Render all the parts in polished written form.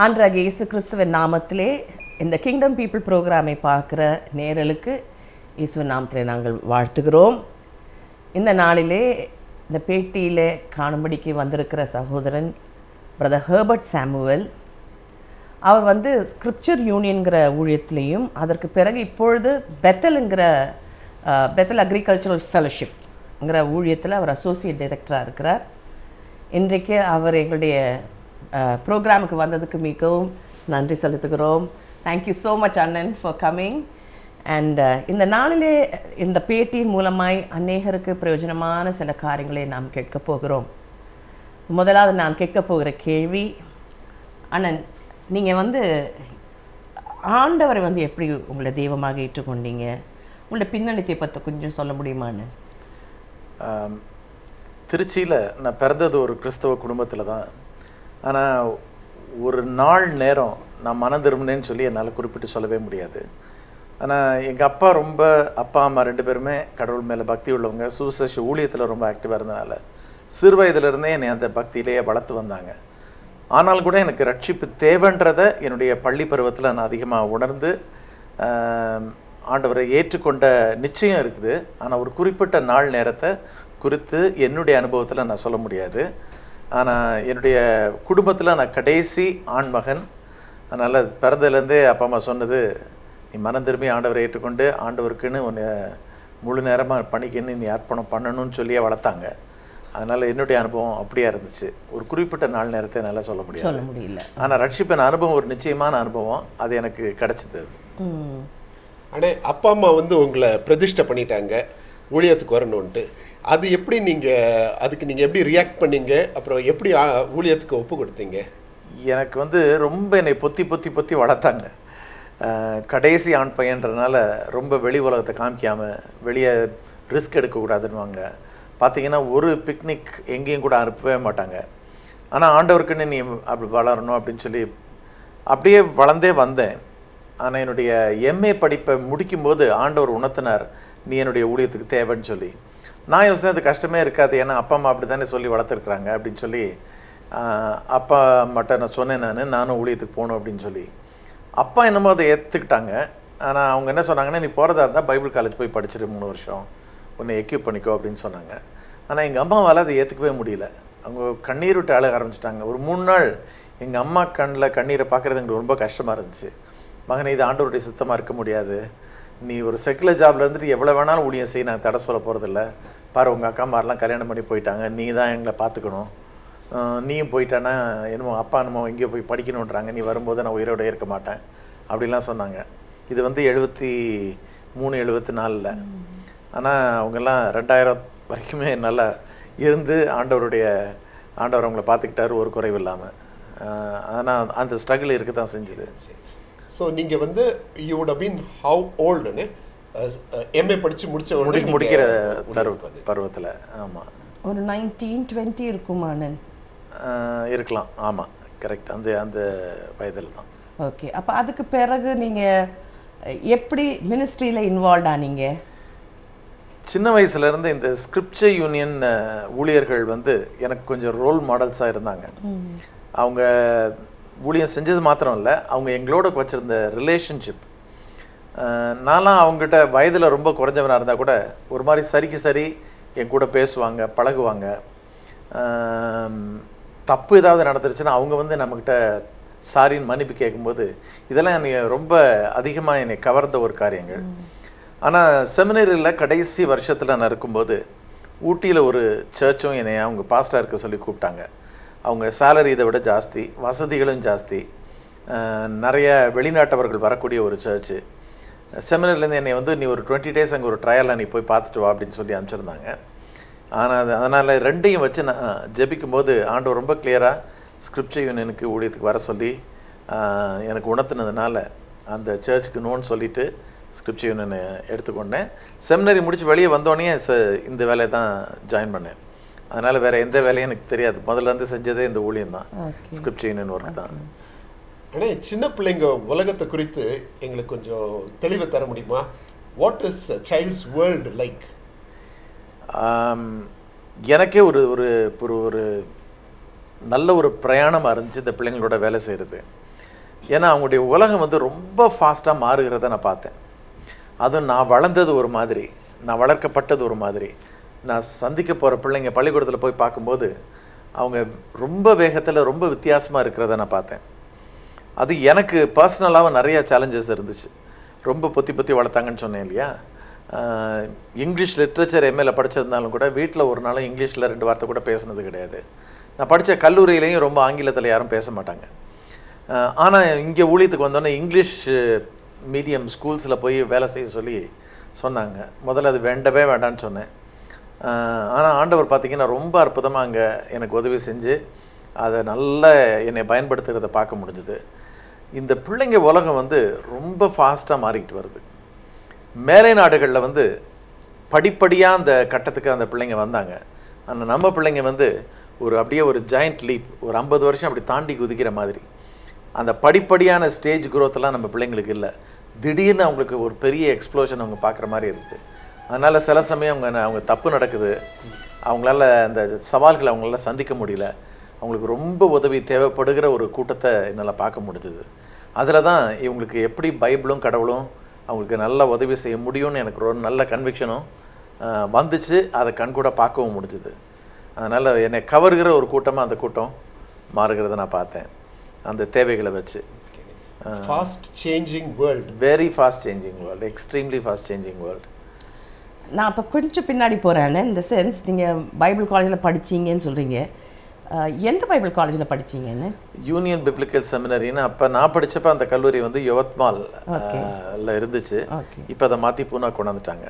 ஆண்டவராகிய இயேசு கிறிஸ்துவின் நாமத்திலே இந்த கிங்டம் பீப்புள் ப்ரோக்ராமை பார்க்குற நேயர்களுக்கு இயேசுவின் நாமத்திலே நாங்கள் வாழ்த்துகிறோம். இந்த நாளிலே இந்த பேட்டியில் காணும்படிக்கு வந்திருக்கிற சகோதரன் பிரதர் ஹெர்பர்ட் சாமுவேல். அவர் ஸ்கிரிப்சர் யூனியன்கிற ஊழியத்திலையும் அதற்கு பிறகு இப்பொழுது பெத்தல் அக்ரிகல்ச்சரல் ஃபெலோஷிப்ங்கிற ஊழியத்தில் அவர் அசோசியேட் டைரக்டராக இருக்கிறார். இன்றைக்கு அவர் எங்களுடைய ப்ரோக்ராமுக்கு வந்ததுக்கு மிகவும் நன்றி செலுத்துகிறோம். தேங்க்யூ ஸோ மச் அண்ணன் ஃபார் கம்மிங். அண்ட் இந்த நாளிலே இந்த பேட்டியின் மூலமாய் அநேகருக்கு பிரயோஜனமான சில காரியங்களை நாம் கேட்க போகிறோம். முதலாவது நான் கேட்க போகிற கேள்வி, அண்ணன் நீங்கள் ஆண்டவரை எப்படி உங்களை தெய்வமாக ஏற்றுக்கொண்டீங்க? உங்களோட பின்னணித்தை பற்றி கொஞ்சம் சொல்ல முடியுமா அண்ணன்? திருச்சியில் நான் பிறந்தது ஒரு கிறிஸ்தவ குடும்பத்தில் தான். ஆனால் ஒரு நாள் நேரம் நான் மனம் திரும்பினேன்னு சொல்லி என்னால் குறிப்பிட்டு சொல்லவே முடியாது. ஆனால் எங்கள் அப்பா அம்மா ரெண்டு பேருமே கடவுள் மேலே பக்தி உள்ளவங்க, சுவிசேஷ ஊழியத்தில் ரொம்ப ஆக்டிவாக இருந்தனால சிறு வயதிலிருந்தே என்னை அந்த பக்தியிலேயே வளர்த்து வந்தாங்க. ஆனால் கூட எனக்கு ரட்சிப்பு தேவைன்றதை என்னுடைய பள்ளி பருவத்தில் நான் அதிகமாக உணர்ந்து ஆண்டவரை ஏற்றுக்கொண்ட நிச்சயம் இருக்குது. ஆனால் ஒரு குறிப்பிட்ட நாள் நேரத்தை குறித்து என்னுடைய அனுபவத்தில் நான் சொல்ல முடியாது. ஆனால் என்னுடைய குடும்பத்தில் நான் கடைசி ஆண்மகன். அதனால் பிறந்ததுலேருந்தே அப்பா அம்மா சொன்னது, நீ மனம் திரும்பி ஆண்டவரை ஏற்றுக்கொண்டு ஆண்டவருக்குன்னு உன்னை முழு நேரமாக பண்ணிக்கின்னு நீ அர்ப்பணம் பண்ணணும்னு சொல்லியே வளர்த்தாங்க. அதனால் என்னுடைய அனுபவம் அப்படியே இருந்துச்சு. ஒரு குறிப்பிட்ட நாள் நேரத்தை என்னால் சொல்ல முடியல. ஆனால் ரட்சிப்பின் அனுபவம் ஒரு நிச்சயமான அனுபவம், அது எனக்கு கிடைச்சிது. ஆனால் அப்பா அம்மா உங்களை பிரதிஷ்டை பண்ணிட்டாங்க ஊழியத்துக்கு வரணுன்ட்டு. அது எப்படி அதுக்கு நீங்கள் எப்படி ரியாக்ட் பண்ணீங்க? அப்புறம் எப்படி ஊழியத்துக்கு ஒப்பு கொடுத்தீங்க? எனக்கு ரொம்ப என்னை பொத்தி வளர்த்தாங்க. கடைசி ஆண் பையன்றதுனால ரொம்ப வெளி உலகத்தை காமிக்காமல் வெளியே ரிஸ்க் எடுக்கக்கூடாதுன்னுவாங்க. பார்த்தீங்கன்னா ஒரு பிக்னிக் எங்கேயும் கூட அனுப்பவே மாட்டாங்க. ஆனால் ஆண்டவருக்குன்னு நீ அப்படி வளரணும் அப்படின்னு சொல்லி அப்படியே வளர்ந்தே வந்தேன். ஆனால் என்னுடைய எம்ஏ படிப்பை முடிக்கும்போது ஆண்டவர் உணர்த்தினார், நீ என்னுடைய ஊழியத்துக்கு தேவைன்னு சொல்லி. நான் யோசிச்சேன் அது கஷ்டமே இருக்காது, ஏன்னா அப்பா அம்மா அப்படி தானே சொல்லி வளர்த்துருக்குறாங்க அப்படின்னு சொல்லி அப்பா அம்மாட்ட நான் சொன்னேன், நானும் ஊழியத்துக்கு போகணும் அப்படின்னு சொல்லி. அப்பா என்னமோ அதை ஏற்றுக்கிட்டாங்க. ஆனால் அவங்க என்ன சொன்னாங்கன்னா, நீ போகிறதா இருந்தால் பைபிள் காலேஜ் போய் படிச்சுட்டு 3 வருஷம் உன்னை எக்யூப் பண்ணிக்கோ அப்படின்னு சொன்னாங்க. ஆனால் எங்கள் அம்மாவால் அதை ஏற்றுக்கவே முடியல. அவங்க கண்ணீர் விட்டு அழக ஆரம்பிச்சிட்டாங்க. ஒரு 3 நாள் எங்கள் அம்மா கண்ணில் கண்ணீரை பார்க்குறது எங்களுக்கு ரொம்ப கஷ்டமாக இருந்துச்சு. மகனே, இது ஆண்டவருடைய சுத்தமாக இருக்க முடியாது, நீ ஒரு செக்குலர் ஜாபில் இருந்துட்டு எவ்வளோ வேணாலும் ஊழியம் செய்ய நாங்கள் தடை சொல்ல போகிறதில்ல. பாரு, உங்கள் அக்கா மாரெலாம் கல்யாணம் பண்ணி போயிட்டாங்க, நீ தான் எங்களை பார்த்துக்கணும். நீயும் போயிட்டானா என்னமோ அப்பா என்னமோ எங்கேயோ போய் படிக்கணுன்றாங்க, நீ வரும்போது நான் உயிரோட இருக்க மாட்டேன் அப்படிலாம் சொன்னாங்க. இது 73, 74. ஆனால் அவங்கெல்லாம் 2000 வரைக்குமே நல்லா இருந்து ஆண்டவர் அவங்கள பார்த்துக்கிட்டாரு ஒரு குறைவு இல்லாமல். ஆனால் அந்த ஸ்ட்ரகிள் இருக்க தான் செஞ்சுது. ஸோ நீங்கள் you would have been how ஓல்டுன்னு எம்ஏ படித்து முடிக்கிற பருவத்தில்? ஆமாம், ஒரு 19-20 இருக்குமா அண்ணன்? இருக்கலாம். ஆமாம், கரெக்ட். அந்த வயதில் தான். ஓகே. அப்போ அதுக்கு பிறகு நீங்கள் எப்படி மினிஸ்ட்ரியில் இன்வால்வ் ஆனீங்க? சின்ன வயசுலேருந்து இந்த ஸ்கிரிப்சர் யூனியன் ஊழியர்கள் எனக்கு கொஞ்சம் ரோல் மாடல்ஸாக இருந்தாங்க. அவங்க ஊழியம் செஞ்சது மாத்திரம் இல்லை, அவங்க எங்களோட வச்சுருந்த ரிலேஷன்ஷிப். நான்லாம் அவங்ககிட்ட வயதில் ரொம்ப குறைஞ்சவனாக இருந்தால் கூட ஒரு மாதிரி சரிக்கு சரி என் கூட பேசுவாங்க, பழகுவாங்க. தப்பு ஏதாவது நடந்துருச்சுன்னா அவங்க நம்மக்கிட்ட சாரின்னு மன்னிப்பு கேட்கும்போது இதெல்லாம் என்னை ரொம்ப அதிகமாக என்னை கவர்ந்த ஒரு காரியங்கள். ஆனால் செமினரியில் கடைசி வருஷத்தில் நான் இருக்கும்போது ஊட்டியில் ஒரு சர்ச்சும் என்னை அவங்க பாஸ்டாக இருக்க சொல்லி கூப்பிட்டாங்க. அவங்க சேலரி இதை விட ஜாஸ்தி, வசதிகளும் ஜாஸ்தி, நிறைய வெளிநாட்டவர்கள் வரக்கூடிய ஒரு சர்ச்சு. செமினர்லேருந்து என்னை நீ ஒரு 20 days அங்கே ஒரு ட்ரையலில் நீ போய் பார்த்துட்டு வா அப்படின்னு சொல்லி அனுப்பிச்சிருந்தாங்க. ஆனால் அதனால் ரெண்டையும் வச்சு நான் ஜெபிக்கும்போது ஆண்டவர் ரொம்ப கிளியராக ஸ்கிரிப்சர் யூனியனுக்கு ஊழியத்துக்கு வர சொல்லி எனக்கு உணர்த்தினதுனால அந்த சர்ச்சுக்கு நோன்னு சொல்லிவிட்டு ஸ்கிரிப்சர் யூனியனை எடுத்துக்கொண்டேன். செமினரி முடித்து வெளியே வந்தோடனே இந்த வேலையை தான் ஜாயின் பண்ணேன். அதனால் வேறு எந்த வேலையும் எனக்கு தெரியாது. முதல்ல இருந்து செஞ்சதே இந்த ஊழியம் தான், ஸ்கிரிப்சர் யூனியன் ஒர்க் தான். ஆனால் சின்ன பிள்ளைங்க உலகத்தை குறித்து எங்களுக்கு கொஞ்சம் தெளிவு தர முடியுமா? What is child's world like? எனக்கே ஒரு ஒரு நல்ல ஒரு பிரயாணமாக இருந்துச்சு இந்த பிள்ளைங்களோட வேலை செய்கிறது. ஏன்னா அவங்களுடைய உலகம் வந்து ரொம்ப ஃபாஸ்ட்டாக மாறுகிறத நான் பார்த்தேன். அதுவும் நான் வளர்ந்தது ஒரு மாதிரி, நான் வளர்க்கப்பட்டது ஒரு மாதிரி, நான் சந்திக்க போகிற பிள்ளைங்க பள்ளிக்கூடத்தில் போய் பார்க்கும்போது அவங்க ரொம்ப வேகத்தில் ரொம்ப வித்தியாசமாக இருக்கிறத நான் பார்த்தேன். அது எனக்கு பர்சனலாகவும் நிறைய சேலஞ்சஸ் இருந்துச்சு. ரொம்ப பொத்தி வளர்த்தாங்கன்னு சொன்னேன் இல்லையா. இங்கிலீஷ் லிட்ரேச்சர் எம்ஏல படிச்சிருந்தாலும் கூட வீட்டில் ஒரு நாளும் இங்கிலீஷில் 2 வார்த்தை கூட பேசுனது கிடையாது. நான் படித்த கல்லூரியிலையும் ரொம்ப ஆங்கிலத்தில் யாரும் பேச மாட்டாங்க. ஆனால் இங்கே ஊழியத்துக்கு வந்தோடனே இங்கிலீஷ் மீடியம் ஸ்கூல்ஸில் போய் வேலை செய்ய சொல்லி சொன்னாங்க. முதல்ல அது வேண்டவே வேண்டான்னு சொன்னேன். ஆனால் ஆண்டவர் பார்த்திங்கன்னா ரொம்ப அற்புதமாக அங்கே எனக்கு உதவி செஞ்சு அதை நல்லா என்னை பயன்படுத்துகிறத பார்க்க முடிஞ்சுது. இந்த பிள்ளைங்க உலகம் வந்து ரொம்ப ஃபாஸ்ட்டாக மாறிக்கிட்டு வருது. மேலை நாடுகளில் வந்து படிப்படியாக அந்த கட்டத்துக்கு அந்த பிள்ளைங்க வந்தாங்க. ஆனால் நம்ம பிள்ளைங்க வந்து அப்படியே ஒரு ஜாயிண்ட் லீப், ஒரு 50 வருஷம் அப்படி தாண்டி குதிக்கிற மாதிரி அந்த படிப்படியான ஸ்டேஜ் குரோத்தெல்லாம் நம்ம பிள்ளைங்களுக்கு இல்லை. திடீர்னு அவங்களுக்கு ஒரு பெரிய எக்ஸ்ப்ளோஷன் அவங்க பார்க்குற மாதிரி இருக்குது. அதனால் சில சமயம் அவங்க தப்பு நடக்குது, அவங்களால அந்த சவால்களை அவங்களால சந்திக்க முடியல. அவங்களுக்கு ரொம்ப உதவி தேவைப்படுகிற ஒரு கூட்டத்தை என்னால் பார்க்க முடிஞ்சுது. அதில் தான் இவங்களுக்கு எப்படி பைபிளும் கடவுளும் அவங்களுக்கு நல்லா உதவி செய்ய முடியும்னு எனக்கு ஒரு நல்ல கன்விக்ஷனும் வந்துச்சு. அதை கண்கூட பார்க்கவும் முடிஞ்சுது. அதனால் என்னை கவர்கிற ஒரு கூட்டமாக அந்த கூட்டம் மாறுகிறத நான் பார்த்தேன். அந்த தேவைகளை வச்சு fast changing world, very fast changing world, extremely fast changing world. நான் அப்போ கொஞ்சம் பின்னாடி போகிறேன்னு, இந்த சென்ஸ் நீங்கள் பைபிள் காலேஜில் படிச்சீங்கன்னு சொல்கிறீங்க. எந்த பைபிள் காலேஜில் படிச்சீங்கன்னு? யூனியன் பிப்ளிக்கல் செமினரின்னு அப்போ நான் படித்தப்போ அந்த கல்லூரி வந்து யவத்மால்ல இருந்துச்சு. இப்போ அதை மாற்றி பூனா கொண்டாந்துட்டாங்க.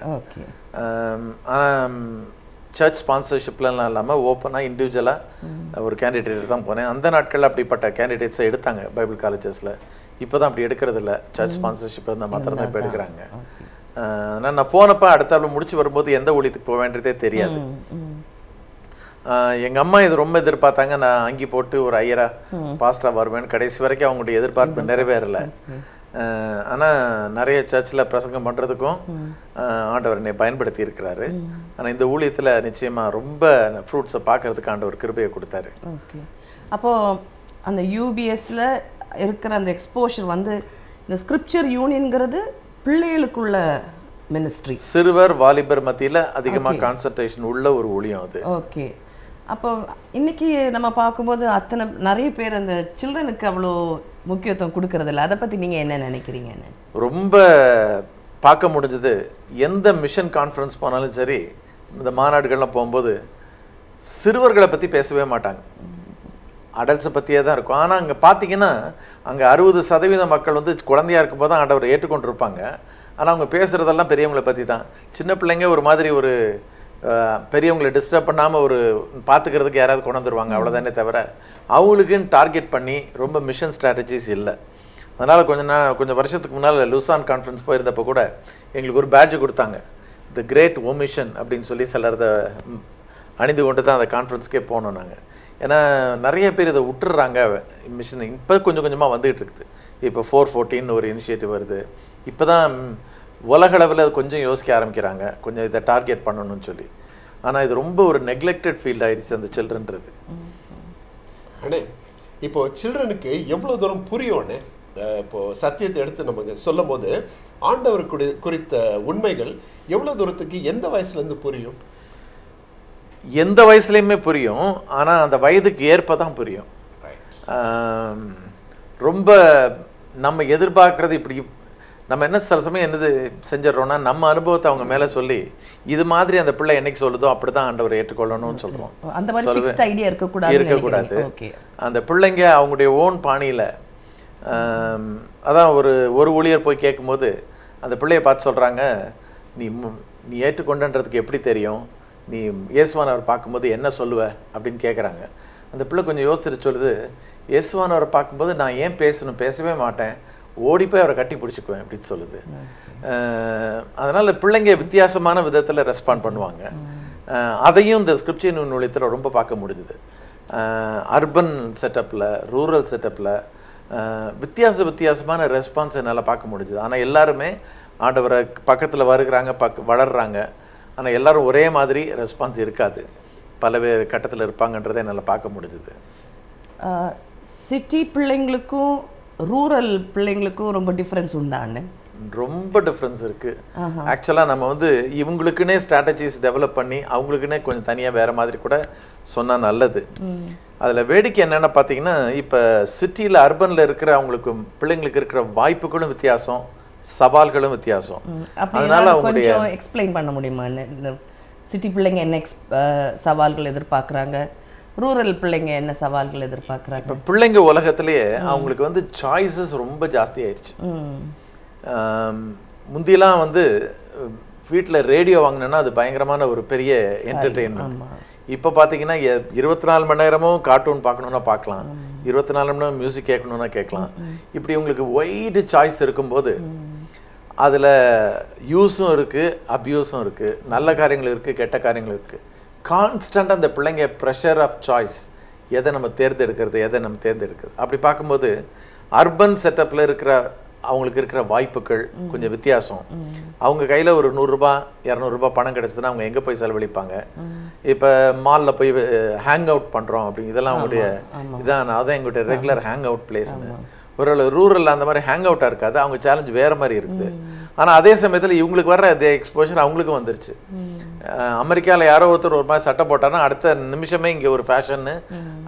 சர்ச் ஸ்பான்சர்ஷிப்லாம் இல்லாமல் ஓப்பனாக இண்டிவிஜுவலாக ஒரு கேண்டிடேட் தான் போனேன். அந்த நாட்களில் அப்படிப்பட்ட கேண்டிடேட்ஸை எடுத்தாங்க பைபிள் காலேஜஸில். இப்போ தான் அப்படி எடுக்கிறது இல்லை. சர்ச் ஸ்பான்சர்ஷிப் இருந்தால் மாத்திரம் தான் இப்போ எடுக்கிறாங்க. நான் போனப்போ அடுத்தாப்புல முடிச்சு வரும்போது எந்த ஊழியத்துக்கு போக வேண்டியதே தெரியாது. எங்கள் அம்மா இது ரொம்ப எதிர்பார்த்தாங்க. நான் அங்கி போட்டு ஒரு ஐயரா பாஸ்டா வருவேன். கடைசி வரைக்கும் அவங்களுடைய எதிர்பார்ப்பு நிறைவேறலை. ஆனால் நிறைய சர்ச்சில் பிரசங்கம் பண்ணுறதுக்கும் ஆண்டவர் என்னை பயன்படுத்தி இருக்கிறாரு. ஆனால் இந்த ஊழியத்தில் நிச்சயமாக ரொம்ப ஃப்ரூட்ஸை பார்க்கறதுக்கு ஆண்டவர் கிருபையை கொடுத்தாரு. ஓகே, அப்போது அந்த யூபிஎஸ்ல இருக்கிற அந்த எக்ஸ்போஷர் வந்து இந்த ஸ்கிரிப்சர் யூனியன்கிறது பிள்ளைகளுக்குள்ள மினிஸ்ட்ரி, சிறுவர் வாலிபர் மத்தியில் அதிகமாக கான்சன்ட்ரேஷன் உள்ள ஒரு ஊழியம் அது. ஓகே, அப்போ இன்னைக்கு நம்ம பார்க்கும்போது நிறைய பேர் அந்த சில்ட்ரனுக்கு அவ்வளோ முக்கியத்துவம் கொடுக்கறதில்ல. அதை பற்றி நீங்கள் என்ன நினைக்கிறீங்கன்னு? ரொம்ப பார்க்க முடிஞ்சது. எந்த மிஷன் கான்ஃபரன்ஸ் போனாலும் சரி, இந்த மாநாடுகள்லாம் போகும்போது சிறுவர்களை பற்றி பேசவே மாட்டாங்க, அடல்ட்ஸை பற்றியே தான் இருக்கும். ஆனால் அங்கே பார்த்தீங்கன்னா அங்கே 60% மக்கள் வந்து குழந்தையாக இருக்கும்போது தான் ஆண்டவரை ஏற்றுக்கொண்டிருப்பாங்க. ஆனால் அவங்க பேசுகிறதெல்லாம் பெரியவங்களை பற்றி தான். சின்ன பிள்ளைங்க ஒரு மாதிரி ஒரு பெரியவங்களை டிஸ்டர்ப் பண்ணாமல் ஒரு பார்த்துக்கிறதுக்கு யாராவது கொண்டு வந்துருவாங்க, அவ்வளோதானே தவிர அவங்களுக்குன்னு டார்கெட் பண்ணி ரொம்ப மிஷன் ஸ்ட்ராட்டஜிஸ் இல்லை. அதனால் கொஞ்சம் வருஷத்துக்கு முன்னால் லூசான் கான்ஃபரன்ஸ் போயிருந்தப்போ கூட எங்களுக்கு ஒரு பேட்ஜ் கொடுத்தாங்க, தி கிரேட் ஒமிஷன் அப்படின்னு சொல்லி சிலரதை அணிந்து கொண்டு தான் அந்த கான்ஃபரன்ஸ்க்கே போனோம் நாங்கள். ஏன்னா நிறைய பேர் இதை விட்டுடுறாங்க மிஷன். இப்போ கொஞ்சம் கொஞ்சமாக வந்துகிட்டு இருக்குது. இப்போ 414 ஒரு இனிஷியேட்டிவ் வருது. இப்போ தான் உலகளவில் அது கொஞ்சம் யோசிக்க ஆரம்பிக்கிறாங்க, கொஞ்சம் இதை டார்கெட் பண்ணணும்னு சொல்லி. ஆனால் இது ரொம்ப ஒரு நெக்லெக்டட் ஃபீல்ட் ஆயிடுச்சு அந்த சில்ட்ரன்றது. அண்ணே, இப்போ சில்ட்ரனுக்கு எவ்வளோ தூரம் புரியும்னே? இப்போது சத்தியத்தை எடுத்து நமக்கு சொல்லும் போது ஆண்டவர் குறித்த உண்மைகள் எவ்வளோ தூரத்துக்கு எந்த வயசுலேருந்து புரியும்? எந்த வயசுலையுமே புரியும், ஆனால் அந்த வயதுக்கு ஏற்ப தான் புரியும். ரொம்ப நம்ம எதிர்பார்க்குறது இப்படி நம்ம என்ன சில சமயம் என்னது செஞ்சிடறோம்னா, நம்ம அனுபவத்தை அவங்க மேலே சொல்லி இது மாதிரி அந்த பிள்ளை என்னைக்கு சொல்லுதோ அப்படி தான் ஆண்டவர் ஏற்றுக்கொள்ளணும்னு சொல்கிறோம். அந்த மாதிரி ஃபிக்ஸ்ட் ஐடியா இருக்கக்கூடாது. அந்த பிள்ளைங்க அவங்களுடைய ஓன் பாணியில், அதான் ஒரு ஊழியர் போய் கேட்கும்போது அந்த பிள்ளையை பார்த்து சொல்கிறாங்க, நீ ஏற்றுக்கொண்டன்றதுக்கு எப்படி தெரியும், நீ இயேசுவானவர் பார்க்கும்போது என்ன சொல்லுவ அப்படின்னு கேட்குறாங்க. அந்த பிள்ளை கொஞ்சம் யோசிச்சுட்டு சொல்லுது, இயேசுவானவரை பார்க்கும்போது நான் ஏன் பேசவே மாட்டேன், ஓடி போய் அவரை கட்டி பிடிச்சிக்குவேன் அப்படின்னு சொல்லுது. அதனால் பிள்ளைங்க வித்தியாசமான விதத்தில் ரெஸ்பாண்ட் பண்ணுவாங்க. அதையும் இந்த ஸ்கிரிப்சர் நூலியத்தில் ரொம்ப பார்க்க முடிஞ்சுது. அர்பன் செட்டப்பில், ரூரல் செட்டப்பில் வித்தியாசமான ரெஸ்பான்ஸ் என்னால் பார்க்க முடிஞ்சுது. ஆனால் எல்லாருமே ஆண்டவரை பக்கத்தில் வருகிறாங்க, வளர்கிறாங்க. ஆனால் எல்லோரும் ஒரே மாதிரி ரெஸ்பான்ஸ் இருக்காது, பல பேர் கட்டத்தில் இருப்பாங்கன்றதை என்னால் பார்க்க முடிஞ்சுது. சிட்டி பிள்ளைங்களுக்கும் ரூரல் பிள்ளைங்களுக்கும் ரொம்ப டிஃப்ரென்ஸ் உண்டான்னு? ரொம்ப டிஃப்ரென்ஸ் இருக்கு. ஆக்சுவலாக நம்ம வந்து இவங்களுக்குன்னே ஸ்ட்ராட்டஜிஸ் டெவலப் பண்ணி அவங்களுக்குன்னே கொஞ்சம் தனியாக வேற மாதிரி கூட சொன்னால் நல்லது. அதில் வேடிக்கை என்னென்னு பார்த்தீங்கன்னா, இப்போ சிட்டியில் அர்பனில் இருக்கிற அவங்களுக்கு பிள்ளைங்களுக்கு இருக்கிற வாய்ப்புகளும் வித்தியாசம், சவால்களும் வித்தியாசம். அதனால கொஞ்சம் எக்ஸ்பிளைன் பண்ண முடியுமா? சிட்டி பிள்ளைங்க என்ன சவால்கள் எதிர்பார்க்குறாங்க, ரூரல் பிள்ளைங்க என்ன சவால்கள் எதிர்பார்க்குறாங்க? இப்போ பிள்ளைங்க உலகத்திலேயே அவங்களுக்கு வந்து சாய்ஸஸ் ரொம்ப ஜாஸ்தி ஆயிடுச்சு. முந்தியெல்லாம் வந்து வீட்டில் ரேடியோ வாங்கினோன்னா அது பயங்கரமான ஒரு பெரிய என்டர்டெயின்மெண்ட். இப்போ பார்த்தீங்கன்னா 24 மணி நேரமும் கார்ட்டூன் பார்க்கணுன்னா பார்க்கலாம், 24 மணி நேரம் மியூசிக் கேட்கணுன்னா கேட்கலாம். இப்படி உங்களுக்கு ஒய்டு சாய்ஸ் இருக்கும்போது அதில் யூஸும் இருக்குது, அப்யூஸும் இருக்குது, நல்ல காரியங்கள் இருக்குது, கெட்ட காரியங்கள் இருக்குது. கான்ஸ்டண்ட்டாக அந்த பிள்ளைங்க ப்ரெஷர் ஆஃப் சாய்ஸ், எதை நம்ம தேர்ந்தெடுக்கிறது, எதை நம்ம தேர்ந்தெடுக்கிறது. அப்படி பார்க்கும்போது அர்பன் செட்டப்பில் இருக்கிற அவங்களுக்கு இருக்கிற வாய்ப்புகள் கொஞ்சம் வித்தியாசம். அவங்க கையில் ஒரு 100 ரூபாய் 200 ரூபாய் பணம் கிடைச்சதுன்னா அவங்க எங்கே போய் செலவழிப்பாங்க? இப்போ மாலில் போய் ஹேங் அவுட் பண்ணுறோம் அப்படி, இதெல்லாம் அவங்களுடைய இதான், அதான் எங்களுடைய ரெகுலர் ஹேங் அவுட் பிளேஸ்னு. ஒரு ரூரலில் அந்த மாதிரி ஹேங் அவுட்டாக இருக்காது, அவங்க சேலஞ்ச் வேறு மாதிரி இருக்குது. ஆனால் அதே சமயத்தில் இவங்களுக்கு வர்ற அதே எக்ஸ்போஷர் அவங்களுக்கும் வந்துருச்சு. அமெரிக்காவில் யாரோ ஒருத்தர் ஒரு மாதிரி சட்டை போட்டாங்கன்னா அடுத்த நிமிஷமே இங்கே ஒரு ஃபேஷன்னு,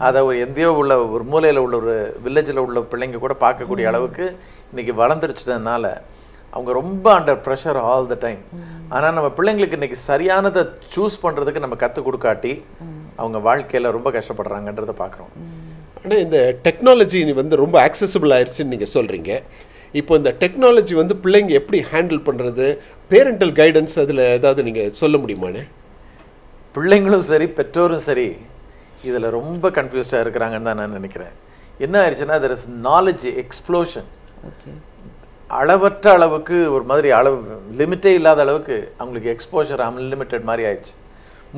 அதை ஒரு எந்தையோ உள்ள ஒரு மூலையில் உள்ள ஒரு வில்லேஜில் உள்ள பிள்ளைங்க கூட பார்க்கக்கூடிய அளவுக்கு இன்றைக்கி வளர்ந்துருச்சதுனால அவங்க ரொம்ப under pressure all the time. ஆனால் நம்ம பிள்ளைங்களுக்கு இன்றைக்கி சரியானதை சூஸ் பண்ணுறதுக்கு நம்ம கற்றுக் கொடுக்காட்டி அவங்க வாழ்க்கையில் ரொம்ப கஷ்டப்படுறாங்கன்றதை பார்க்குறோம். ஆனால் இந்த டெக்னாலஜி வந்து ரொம்ப ஆக்சசிபிள் ஆயிடுச்சுன்னு நீங்கள் சொல்கிறீங்க. இப்போ இந்த டெக்னாலஜி வந்து பிள்ளைங்க எப்படி ஹேண்டில் பண்ணுறது, பேரண்டல் கைடன்ஸ் அதில் ஏதாவது நீங்கள் சொல்ல முடியுமாண்ணே? பிள்ளைங்களும் சரி பெற்றோரும் சரி இதில் ரொம்ப கன்ஃபியூஸ்டாக இருக்கிறாங்கன்னு தான் நான் நினைக்கிறேன். என்ன ஆயிடுச்சுன்னா, தெர் இஸ் நாலேஜ் எக்ஸ்ப்ளோஷன். அளவற்ற அளவுக்கு ஒரு மாதிரி அளவு லிமிட்டே இல்லாத அளவுக்கு அவங்களுக்கு எக்ஸ்போஷர் அன்லிமிட்டட் மாதிரி ஆயிடுச்சு.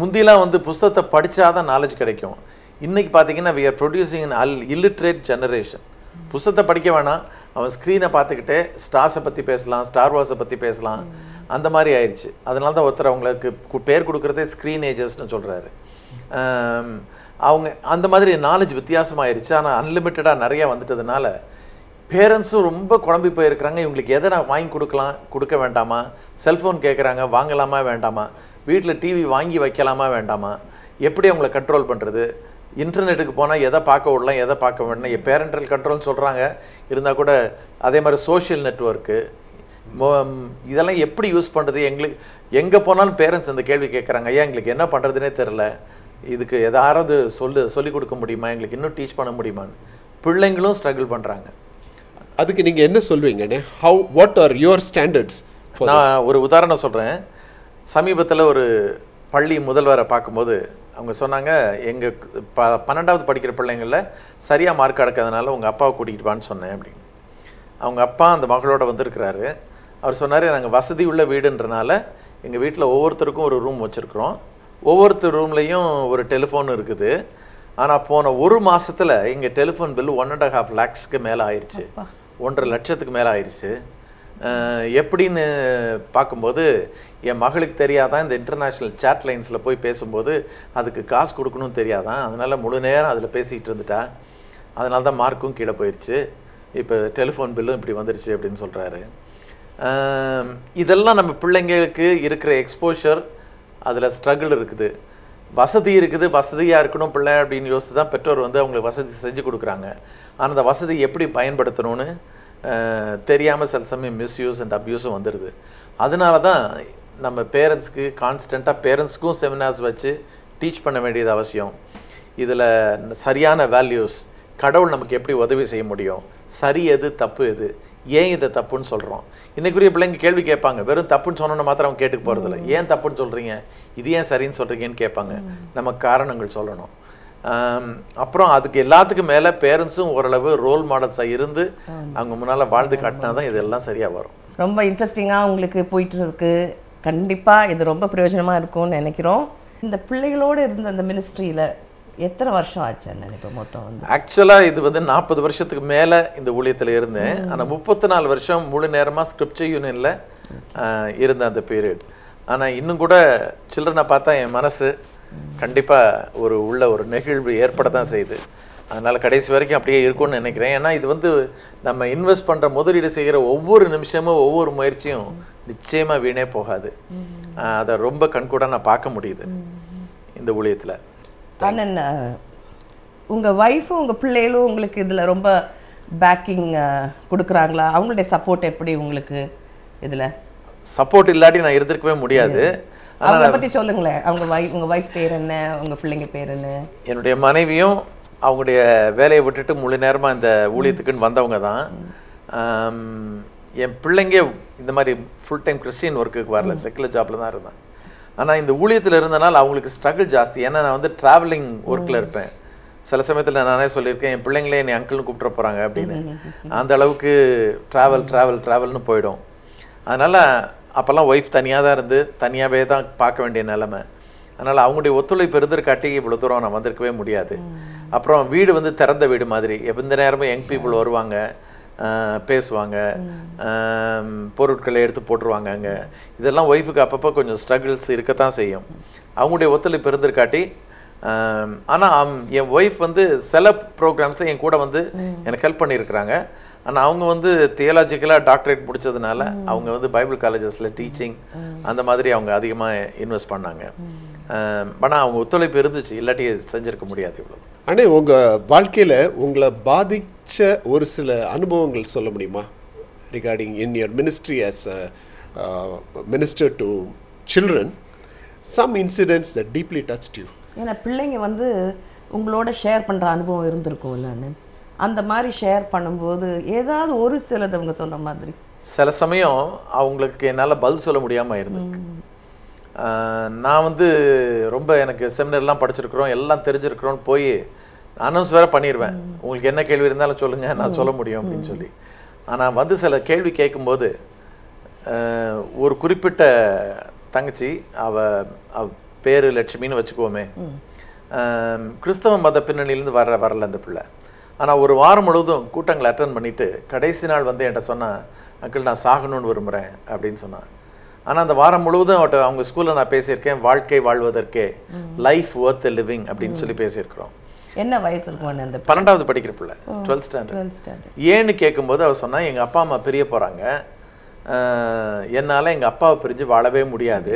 முந்தியெல்லாம் வந்து புஸ்தகத்தை படித்தாதான் நாலேஜ் கிடைக்கும். இன்றைக்கி பார்த்தீங்கன்னா we are producing an illiterate generation. புஸ்தகத்தை படிக்க வேணாம், அவன் ஸ்க்ரீனை பார்த்துக்கிட்டே ஸ்டார்ஸை பற்றி பேசலாம், ஸ்டார் வார்ஸை பற்றி பேசலாம், அந்த மாதிரி ஆயிடுச்சு. அதனால தான் ஒருத்தர் அவங்களுக்கு பேர் கொடுக்குறதே ஸ்க்ரீன் ஏஜர்ஸ்னு சொல்கிறாரு. அவங்க அந்த மாதிரி நாலேஜ் வித்தியாசமாயிருச்சு. ஆனால் அன்லிமிட்டடாக நிறையா வந்துட்டதுனால பேரண்ட்ஸும் ரொம்ப குழம்பி போயிருக்கிறாங்க. இவங்களுக்கு எதை நான் வாங்கி கொடுக்கலாம், கொடுக்க வேண்டாமா, செல்ஃபோன் கேட்குறாங்க, வாங்கலாமா வேண்டாமா, வீட்டில் டிவி வாங்கி வைக்கலாமா வேண்டாமா, எப்படி அவங்கள கண்ட்ரோல் பண்ணுறது, இன்டர்நெட்டுக்கு போனால் எதை பார்க்க விடலாம், எதை பார்க்க வேண்டாம், பேரண்டல் கண்ட்ரோல்னு சொல்கிறாங்க. இருந்தால் கூட அதே மாதிரி சோஷியல் நெட்வொர்க்கு இதெல்லாம் எப்படி யூஸ் பண்ணுறது, எங்களுக்கு எங்கே போனாலும் பேரண்ட்ஸ் அந்த கேள்வி கேட்குறாங்க. ஐயா எங்களுக்கு என்ன பண்ணுறதுனே தெரில, இதுக்கு எதாவது சொல்லிக் கொடுக்க முடியுமா, எங்களுக்கு இன்னும் டீச் பண்ண முடியுமான்னு பிள்ளைங்களும் ஸ்ட்ரகிள் பண்ணுறாங்க. அதுக்கு நீங்கள் என்ன சொல்வீங்கண்ணே? What are your standards? நான் ஒரு உதாரணம் சொல்கிறேன். சமீபத்தில் ஒரு பள்ளி முதல்வரை பார்க்கும்போது அவங்க சொன்னாங்க, எங்கள் 12வது படிக்கிற பிள்ளைங்களில் சரியாக மார்க் அடக்கிறதுனால உங்கள் அப்பாவை கூட்டிகிட்டு வான்னு சொன்னேன் அப்படின்னு. அவங்க அப்பா அந்த மகளோட வந்திருக்கிறாரு. அவர் சொன்னார், நாங்கள் வசதி உள்ள வீடுன்றனால எங்கள் வீட்டில் ஒவ்வொருத்தருக்கும் ஒரு ரூம் வச்சுருக்குறோம், ஒவ்வொருத்தர் ரூம்லேயும் ஒரு டெலிஃபோன் இருக்குது. ஆனால் போன ஒரு மாதத்தில் எங்கள் டெலிஃபோன் பில் 1.5 lakhsக்கு மேலே ஆயிடுச்சு, 1.5 லட்சத்துக்கு மேலே ஆயிடுச்சு. எப்படின்னு பார்க்கும்போது என் மகளுக்கு தெரியாதான் இந்த இன்டர்நேஷ்னல் சேட் லைன்ஸில் போய் பேசும்போது அதுக்கு காசு கொடுக்கணும்னு தெரியாதான், அதனால் முழு நேரம் அதில் பேசிகிட்டு இருந்துட்டா, அதனால தான் மார்க்கும் கீழே போயிடுச்சு, இப்போ டெலிஃபோன் பில்லும் இப்படி வந்துடுச்சு அப்படின்னு சொல்கிறாரு. இதெல்லாம் நம்ம பிள்ளைங்களுக்கு இருக்கிற எக்ஸ்போஷர், அதில் ஸ்ட்ரகிள் இருக்குது. வசதி இருக்குது, வசதியாக இருக்கணும் பிள்ளை அப்படின்னு யோசித்து தான் பெற்றோர் வந்து அவங்களுக்கு வசதி செஞ்சு கொடுக்குறாங்க. ஆனால் அந்த வசதி எப்படி பயன்படுத்தணும்னு தெரியாமல் சில சமயம் மிஸ்யூஸ் அண்ட் அப்யூஸும் வந்துடுது. அதனால தான் நம்ம பேரண்ட்ஸ்க்கு கான்ஸ்டண்ட்டாக பேரண்ட்ஸ்க்கும் செமினார்ஸ் வச்சு டீச் பண்ண வேண்டியது அவசியம். இதில் சரியான வேல்யூஸ், கடவுள் நமக்கு எப்படி உதவி செய்ய முடியும், சரி எது தப்பு எது, ஏன் இதை தப்புன்னு சொல்கிறோம். இன்றைக்குரிய பிள்ளைங்க கேள்வி கேட்பாங்க, வெறும் தப்புன்னு சொன்னோன்னு மாத்திரம் அவங்க கேட்டுக்கு போகிறதில்ல, ஏன் தப்புன்னு சொல்கிறீங்க, இது ஏன் சரின்னு சொல்கிறீங்கன்னு கேட்பாங்க. நம்ம காரணங்கள் சொல்லணும். அப்புறம் அதுக்கு எல்லாத்துக்கும் மேலே பேரண்ட்ஸும் ஓரளவு ரோல் மாடல்ஸாக இருந்து அவங்க முன்னால் வாழ்ந்து காட்டினா தான் இதெல்லாம் சரியாக வரும். ரொம்ப இன்ட்ரெஸ்டிங்காக உங்களுக்கு போயிட்டு இருக்கு. கண்டிப்பாக இது ரொம்ப பிரயோஜனமாக இருக்கும்னு நினைக்கிறோம். இந்த பிள்ளைகளோடு இருந்த அந்த மினிஸ்ட்ரியில் எத்தனை வருஷம் ஆச்சுன்னு நினைப்பேன் மொத்தம் வந்து? ஆக்சுவலாக இது வந்து 40 வருஷத்துக்கு மேலே இந்த ஊழியத்தில் இருந்தேன். ஆனால் 34 வருஷம் முழு நேரமாக ஸ்கிரிப்சர் யூனியனில் இருந்த அந்த பீரியட். ஆனால் இன்னும் கூட சில்ட்ரனை பார்த்தா என் மனசு கண்டிப்பாக ஒரு நெகிழ்வு ஏற்பட தான் செய்யுது. அதனால் கடைசி வரைக்கும் அப்படியே இருக்கும்னு நினைக்கிறேன். ஏன்னா இது வந்து நம்ம இன்வெஸ்ட் பண்ணுற முதலீடு செய்கிற ஒவ்வொரு நிமிஷமும் ஒவ்வொரு முயற்சியும் நிச்சயமாக வீணே போகாது. அதை ரொம்ப கண்கூட நான் பார்க்க முடியுது இந்த ஊழியத்தில். ஆனால் உங்கள் ஒய்ஃபும் உங்கள் பிள்ளைகளும் உங்களுக்கு இதில் ரொம்ப பேக்கிங் கொடுக்குறாங்களா? அவங்களுடைய சப்போர்ட் எப்படி உங்களுக்கு இதில்? சப்போர்ட் இல்லாட்டி நான் இருந்திருக்கவே முடியாது. அவங்கள பற்றி சொல்லுங்களேன். உங்கள் ஒய்ஃப் பேர் என்ன, உங்கள் பிள்ளைங்க பேர் என்ன? என்னுடைய மனைவியும் அவங்களுடைய வேலையை விட்டுட்டு முழு நேரமாக இந்த ஊழியத்துக்குன்னு வந்தவங்க தான். என் பிள்ளைங்க இந்த மாதிரி ஃபுல் டைம் கிறிஸ்டியன் ஒர்க்குக்கு வரல, செக்குலர் ஜாப்பில் தான் இருந்தேன். ஆனால் இந்த ஊழியத்தில் இருந்தனால அவங்களுக்கு ஸ்ட்ரகிள் ஜாஸ்தி. ஏன்னா நான் வந்து ட்ராவலிங் ஒர்க்கில் இருப்பேன். சில சமயத்தில் நானே சொல்லியிருக்கேன், என் பிள்ளைங்களே என்னை அங்கிள்னு கூப்பிட்ற போகிறாங்க அப்படின்னு. அந்த அளவுக்கு ட்ராவல்னு போயிடும். அதனால் அப்போல்லாம் ஒய்ஃப் தனியாக தான் இருந்து தனியாகவே தான் பார்க்க வேண்டிய நிலைமை. அதனால் அவங்களுடைய ஒத்துழைப்பு இருந்திருக்காட்டி இவ்வளோ தூரம் நான் வந்திருக்கவே முடியாது. அப்புறம் வீடு வந்து திறந்த வீடு மாதிரி, எந்த நேரமும் யங் பீப்புள் வருவாங்க, பேசுவாங்க, பொருட்களை எடுத்து போட்டுருவாங்க அங்கே. இதெல்லாம் ஒய்ஃபுக்கு அப்பப்போ கொஞ்சம் ஸ்ட்ரகிள்ஸ் இருக்கத்தான் செய்யும். அவங்களுடைய ஒத்துழைப்பு இருந்திருக்காட்டி. ஆனால் என் ஒய்ஃப் வந்து சில ப்ரோக்ராம்ஸில் என் கூட வந்து எனக்கு ஹெல்ப் பண்ணியிருக்கிறாங்க. ஆனால் அவங்க வந்து தியாலஜிக்கலாக டாக்டரேட் முடித்ததுனால அவங்க வந்து பைபிள் காலேஜஸில் டீச்சிங் அந்த மாதிரி அவங்க அதிகமாக இன்வெஸ்ட் பண்ணாங்க. ஆனால் அவங்க ஒத்துழைப்பு இருந்துச்சு, இல்லாட்டி செஞ்சுருக்க முடியாது இவ்வளோ. அண்ணே, உங்கள் வாழ்க்கையில் உங்களை பாதித்த ஒரு சில அனுபவங்கள் சொல்ல முடியுமா? Regarding in your ministry as a minister to children, some incidents that deeply touched you. ஏன்னா பிள்ளைங்க வந்து உங்களோட ஷேர் பண்ணுற அனுபவம் இருந்திருக்கும் இல்லைன்னு, அந்த மாதிரி ஷேர் பண்ணும்போது ஏதாவது ஒரு சிலது அவங்க சொன்ன மாதிரி சில சமயம் அவங்களுக்கு என்னால் பதில் சொல்ல முடியாமல் இருந்திருக்கு. நான் வந்து ரொம்ப எனக்கு செமினர்லாம் படிச்சிருக்கிறோம், எல்லாம் தெரிஞ்சிருக்கிறோன்னு போய் அனௌன்ஸ் வேறு பண்ணிடுவேன், உங்களுக்கு என்ன கேள்வி இருந்தாலும் சொல்லுங்கள் நான் சொல்ல முடியும் அப்படின்னு சொல்லி. ஆனால் வந்து சில கேள்வி கேட்கும்போது ஒரு குறிப்பிட்ட தங்கச்சி, அவ பேர் லட்சுமின்னு வச்சுக்குவோமே, கிறிஸ்தவ மத பின்னணியிலேருந்து வரல அந்த பிள்ளை. ஆனால் ஒரு வாரம் முழுவதும் கூட்டங்களை அட்டன் பண்ணிவிட்டு கடைசி நாள் வந்து என்கிட்ட சொன்னான், அங்கிள் நான் சாகணும்னு விரும்புகிறேன் அப்படின்னு சொன்னான். ஆனால் அந்த வாரம் முழுவதும் அவங்க ஸ்கூலில் நான் பேசியிருக்கேன், வாழ்க்கை வாழ்வதற்கே, லைஃப் ஒர்த் லிவிங் அப்படின்னு சொல்லி பேசியிருக்கிறோம். என்ன வயசு இருக்கும்? அந்த 12வது படிக்கிற பிள்ளை, 12th ஸ்டாண்டர்ட். ஏன்னு கேட்கும்போது அவர் சொன்னால், எங்கள் அப்பா அம்மா பிரிய போகிறாங்க, என்னால் எங்கள் அப்பாவை பிரிஞ்சு வாழவே முடியாது,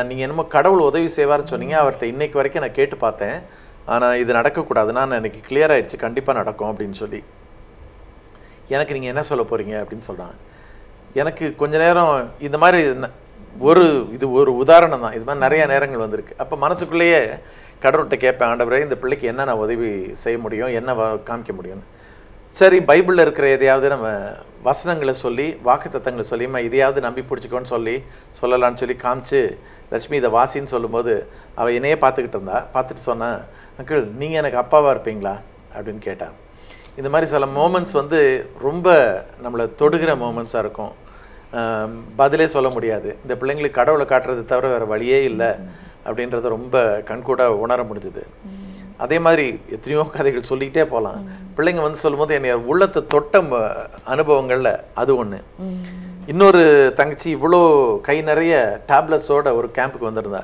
நீங்கள் என்னமோ கடவுள் உதவி செய்வார்னு சொன்னீங்க, அவர்கிட்ட இன்னைக்கு வரைக்கும் நான் கேட்டு பார்த்தேன், ஆனால் இது நடக்கக்கூடாதுன்னா எனக்கு கிளியர் ஆகிடுச்சு, கண்டிப்பாக நடக்கும் அப்படின்னு சொல்லி. எனக்கு நீங்கள் என்ன சொல்ல போகிறீங்க அப்படின்னு சொல்கிறாங்க. எனக்கு கொஞ்ச நேரம் இந்த மாதிரி இது ஒரு உதாரணம் தான், இது மாதிரி நிறைய நேரங்கள் வந்திருக்கு. அப்போ மனசுக்குள்ளேயே கடவுள்கிட்ட கேட்பேன், ஆண்டவரே இந்த பிள்ளைக்கு என்ன நான் உதவி செய்ய முடியும், என்ன காமிக்க முடியும்னு. சரி, பைபிளில் இருக்கிற எதையாவது நம்ம வசனங்களை சொல்லி வாக்குத்தத்தங்களை சொல்லிமா இதையாவது நம்பி பிடிச்சிக்கோன்னு சொல்லலான்னு சொல்லி காமிச்சு, லட்சுமி இதை வாசின்னு சொல்லும்போது அவள் என்னையே பார்த்துக்கிட்டு இருந்தா. பார்த்துட்டு சொன்னேன், அங்கிள் நீங்கள் எனக்கு அப்பாவாக இருப்பீங்களா அப்படின்னு கேட்டான். இந்த மாதிரி சில மோமெண்ட்ஸ் வந்து ரொம்ப நம்மளை தொடுகிற மோமெண்ட்ஸாக இருக்கும். பதிலே சொல்ல முடியாது. இந்த பிள்ளைங்களுக்கு கடவுளை காட்டுறது தவிர வேறு வழியே இல்லை அப்படின்றத ரொம்ப கண்கூட உணர முடிஞ்சுது. அதே மாதிரி எத்தனையோ கதைகள் சொல்லிக்கிட்டே போகலாம். பிள்ளைங்க வந்து சொல்லும்போது என்னை உள்ளத்தை தொட்ட அனுபவங்களில் அது ஒன்று. இன்னொரு தங்கச்சி இவ்வளோ கை நிறைய டேப்லெட்ஸோட ஒரு கேம்புக்கு வந்திருந்தா.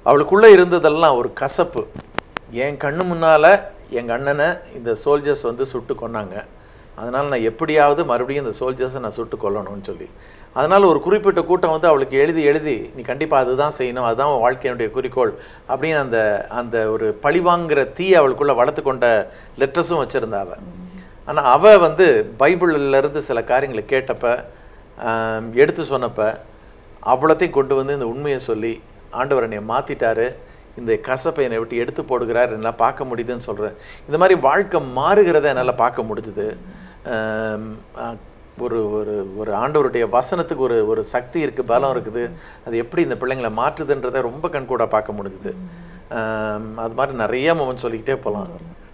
அவளுக்குள்ளே இருந்ததெல்லாம் ஒரு கசப்பு. என் கண்ணு முன்னால் எங்கள் அண்ணனை இந்த சோல்ஜர்ஸ் வந்து சுட்டு கொன்னாங்க, அதனால் நான் எப்படியாவது மறுபடியும் இந்த சோல்ஜர்ஸை நான் சுட்டு கொல்லணும்னு சொல்லி. அதனால் ஒரு குறிப்பிட்ட கூட்டம் வந்து அவளுக்கு எழுதி நீ கண்டிப்பாக அதுதான் செய்யணும், அதுதான் வாழ்க்கையினுடைய குறிக்கோள் அப்படின்னு அந்த ஒரு பழிவாங்கிற தீ அவளுக்குள்ளே வளர்த்து கொண்ட லெட்டர்ஸும் வச்சுருந்தா அவள். ஆனால் அவள் வந்து பைபிள்லேருந்து சில காரியங்களை கேட்டப்ப, எடுத்து சொன்னப்போ அவ்வளோத்தையும் கொண்டு வந்து இந்த உண்மையை சொல்லி, ஆண்டவர் என்னை மாற்றிட்டாரு, இந்த கசப்பை என்னை விட்டு எடுத்து போடுகிறார், என்னால் பார்க்க முடியுதுன்னு சொல்கிறேன். இந்த மாதிரி வாழ்க்கை மாறுகிறத என்னால் பார்க்க முடிஞ்சுது. ஒரு ஒரு ஒரு ஆண்டவருடைய வசனத்துக்கு ஒரு சக்தி இருக்குது, பலம் இருக்குது. அது எப்படி இந்த பிள்ளைங்களை மாற்றுதுன்றதை ரொம்ப கண்கூட பார்க்க முடிஞ்சுது. அது மாதிரி நிறைய மொமெண்ட் சொல்லிக்கிட்டே போகலாம்.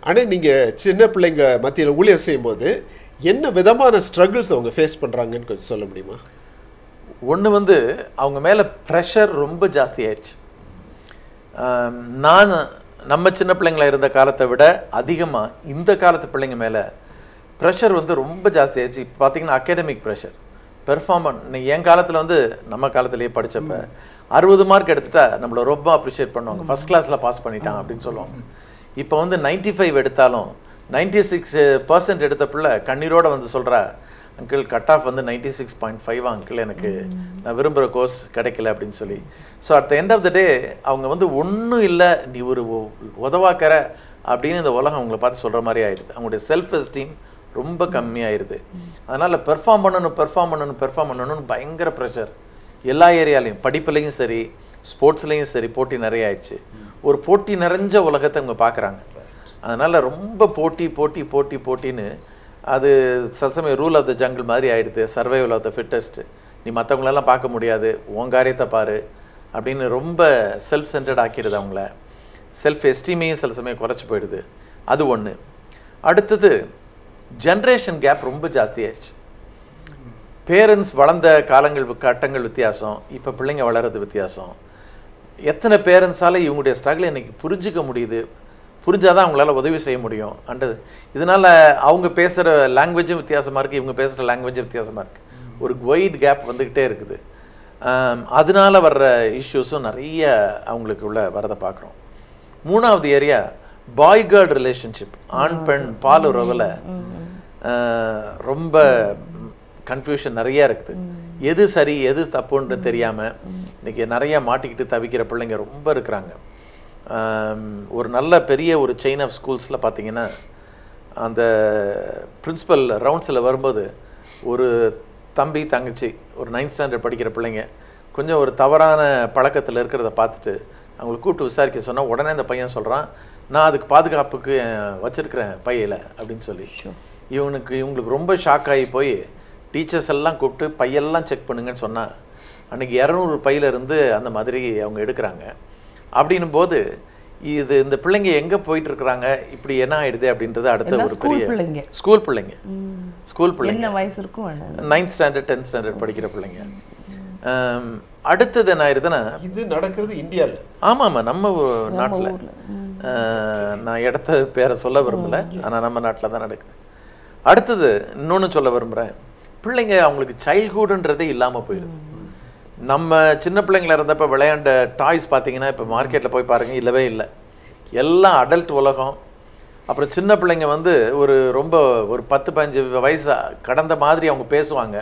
ஆனால் நீங்கள் சின்ன பிள்ளைங்க மத்தியில் ஊழியர் செய்யும்போது என்ன விதமான ஸ்ட்ரகிள்ஸ் அவங்க ஃபேஸ் பண்ணுறாங்கன்னு கொஞ்சம் சொல்ல முடியுமா? ஒன்று வந்து அவங்க மேலே ப்ரெஷர் ரொம்ப ஜாஸ்தி ஆயிடுச்சு. நம்ம சின்ன பிள்ளைங்களா இருந்த காலத்தை விட அதிகமாக இந்த காலத்து பிள்ளைங்க மேலே ப்ரெஷர் வந்து ரொம்ப ஜாஸ்தி ஆயிடுச்சு. இப்போ பார்த்தீங்கன்னா அகாடமிக் ப்ரெஷர், பெர்ஃபார்மன்ஸ். என் காலத்தில் வந்து நம்ம காலத்திலேயே படித்தப்ப 60 மார்க் எடுத்துட்டா நம்மளை ரொம்ப அப்ரிஷியேட் பண்ணுவாங்க, ஃபஸ்ட் கிளாஸில் பாஸ் பண்ணிட்டான் அப்படின்னு சொல்லுவாங்க. இப்போ வந்து 95 எடுத்தாலும் 96% எடுத்த பிள்ளை கண்ணீரோட வந்து சொல்கிறா, அங்கிள் கட் ஆஃப் வந்து 96.5 அங்கிள், எனக்கு நான் விரும்புகிற கோர்ஸ் கிடைக்கல அப்படின்னு சொல்லி. So at the end of the day அவங்க வந்து ஒன்றும் இல்லை, நீ ஒரு உதவாக்கிற அப்படின்னு இந்த உலகம் அவங்கள பார்த்து சொல்கிற மாதிரி ஆயிடுது. அவங்களுடைய செல்ஃப் எஸ்டீம் ரொம்ப கம்மியாயிருது. அதனால் பெர்ஃபார்ம் பண்ணணும்னு பயங்கர ப்ரெஷர் எல்லா ஏரியாலையும், படிப்புலையும் சரி ஸ்போர்ட்ஸ்லேயும் சரி போட்டி நிறைய ஆயிடுச்சு. ஒரு போட்டி நிறைஞ்ச உலகத்தை அவங்க பார்க்குறாங்க. அதனால் ரொம்ப போட்டின்னு அது சில சமயம் ரூல் ஆஃப் த ஜங்கிள் மாதிரி ஆகிடுது, சர்வைவல் ஆஃப் த ஃபிட்டஸ்ட்டு. நீ மற்றவங்களெல்லாம் பார்க்க முடியாது, உன் காரியத்தை பாரு அப்படின்னு ரொம்ப செல்ஃப் சென்டர்ட் ஆக்கிடுது அவங்கள. செல்ஃப் எஸ்டீமையும் சில சமயம் குறைச்சி போயிடுது. அது ஒன்று. அடுத்தது ஜென்ரேஷன் கேப் ரொம்ப ஜாஸ்தி ஆயிடுச்சு. பேரண்ட்ஸ் வளர்ந்த கட்டங்கள் வித்தியாசம், இப்போ பிள்ளைங்க வளர்கிறது வித்தியாசம். எத்தனை பேரண்ட்ஸால் இவங்களுடைய ஸ்ட்ரகிள் இன்றைக்கி புரிஞ்சிக்க முடியுது, புரிஞ்சாதான் அவங்களால உதவி செய்ய முடியும் அண்டது. இதனால் அவங்க பேசுகிற லாங்குவேஜும் வித்தியாசமாக இருக்குது, இவங்க பேசுகிற லாங்குவேஜும் வித்தியாசமாக இருக்குது. ஒரு ஒயிட் கேப் வந்துக்கிட்டே இருக்குது. அதனால வர்ற இஷ்யூஸும் நிறைய அவங்களுக்கு உள்ள வரதை பார்க்குறோம். மூணாவது ஏரியா பாய் கேர்ள் ரிலேஷன்ஷிப், ஆண் பெண் பால் உறவில் ரொம்ப கன்ஃபியூஷன் நிறையா இருக்குது. எது சரி எது தப்புன்னு தெரியாமல் இன்றைக்கி நிறையா மாட்டிக்கிட்டு தவிக்கிற பிள்ளைங்க ரொம்ப இருக்கிறாங்க. ஒரு நல்ல பெரிய ஒரு செயின் ஆஃப் ஸ்கூல்ஸில் பார்த்தீங்கன்னா அந்த பிரின்சிபல் ரவுண்ட்ஸில் வரும்போது ஒரு தம்பி தங்கச்சி ஒரு 9th ஸ்டாண்டர்ட் படிக்கிற பிள்ளைங்க கொஞ்சம் ஒரு தவறான பழக்கத்தில் இருக்கிறத பார்த்துட்டு அவங்களை கூப்பிட்டு விசாரிக்க சொன்னால் உடனே அந்த பையன் சொல்கிறான், நான் அதுக்கு பாதுகாப்புக்கு வச்சுருக்கிறேன் பையில் அப்படின்னு சொல்லி. இவங்களுக்கு ரொம்ப ஷாக் ஆகி போய் டீச்சர்ஸ் எல்லாம் கூப்பிட்டு பையெல்லாம் செக் பண்ணுங்கன்னு சொன்னால் அன்றைக்கி 200 பையிலிருந்து அந்த மாதிரி அவங்க எடுக்கிறாங்க. அப்படின்னும் போது இந்த பிள்ளைங்க எங்கே போயிட்டு இருக்கிறாங்க, இப்படி என்ன ஆயிடுது அப்படின்றது அடுத்த ஒரு பெரிய ஸ்கூல் பிள்ளைங்க என்ன வயசு இருக்கும், 9th ஸ்டாண்டர்ட் 10th ஸ்டாண்டர்ட் படிக்கிற பிள்ளைங்க. அடுத்தது என்ன ஆயிடுதுன்னா, இது நடக்கிறது இந்தியாவில். ஆமாம் நம்ம நாட்டில், நான் இடத்த பேரை சொல்ல விரும்பலை, ஆனால் நம்ம நாட்டில் தான் நடக்குது. அடுத்தது இன்னொன்று சொல்ல விரும்புகிறேன், பிள்ளைங்க அவங்களுக்கு சைல்ட்ஹுட்ன்றதே இல்லாமல் போயிடுது. நம்ம சின்ன பிள்ளைங்கள இருந்தப்போ விளையாண்ட டாய்ஸ் பார்த்தீங்கன்னா இப்போ மார்க்கெட்டில் போய் பாருங்கள், இல்லவே இல்லை. எல்லாம் அடல்ட் உலகம். அப்புறம் சின்ன பிள்ளைங்க வந்து ரொம்ப ஒரு 10-15 வயசு கடந்த மாதிரி அவங்க பேசுவாங்க.